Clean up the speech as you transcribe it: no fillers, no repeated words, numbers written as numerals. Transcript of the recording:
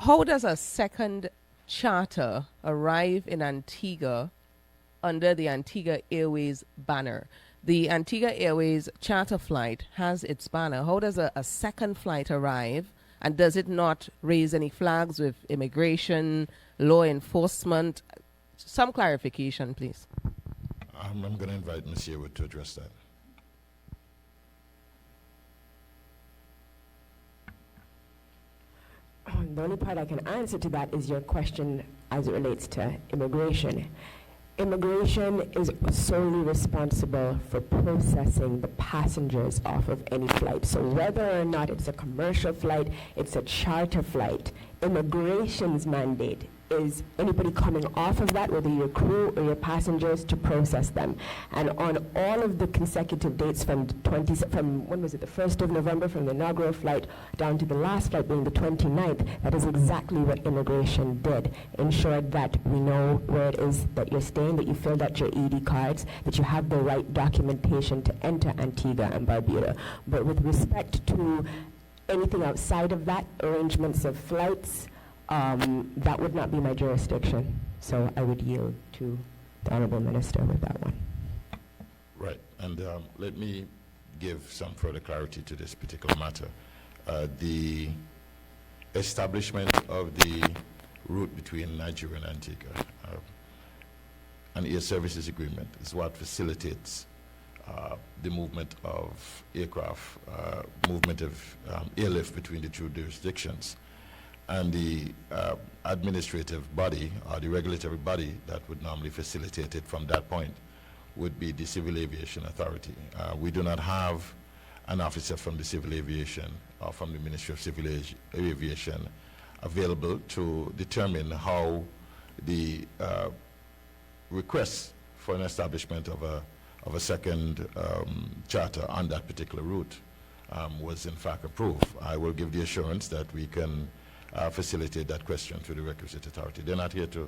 how does a second charter arrive in Antigua under the Antigua Airways banner? The Antigua Airways charter flight has its banner. How does a second flight arrive? And does it not raise any flags with immigration, law enforcement? Some clarification, please. I'm going to invite Ms. Yearwood to address that. The only part I can answer to that is your question as it relates to immigration. Immigration is solely responsible for processing the passengers off of any flight. So whether or not it's a commercial flight, it's a charter flight, immigration's mandate is anybody coming off of that, whether your crew or your passengers, to process them. And on all of the consecutive dates from when was it, the 1st of November, from the inaugural flight down to the last flight being the 29th, that is exactly what immigration did. Ensured that we know where it is that you're staying, that you filled out your ED cards, that you have the right documentation to enter Antigua and Barbuda. But with respect to anything outside of that, arrangements of flights, that would not be my jurisdiction. So I would yield to the Honorable Minister with that one. Right, and let me give some further clarity to this particular matter. The establishment of the route between Nigeria and Antigua, an air services agreement, is what facilitates the movement of aircraft, movement of airlift between the two jurisdictions. And the administrative body, or the regulatory body that would normally facilitate it from that point, would be the Civil Aviation Authority. We do not have an officer from the Civil Aviation or from the Ministry of Civil Aviation available to determine how the request for an establishment of a second charter on that particular route was in fact approved. I will give the assurance that we can facilitate that question to the requisite authority. They're not here to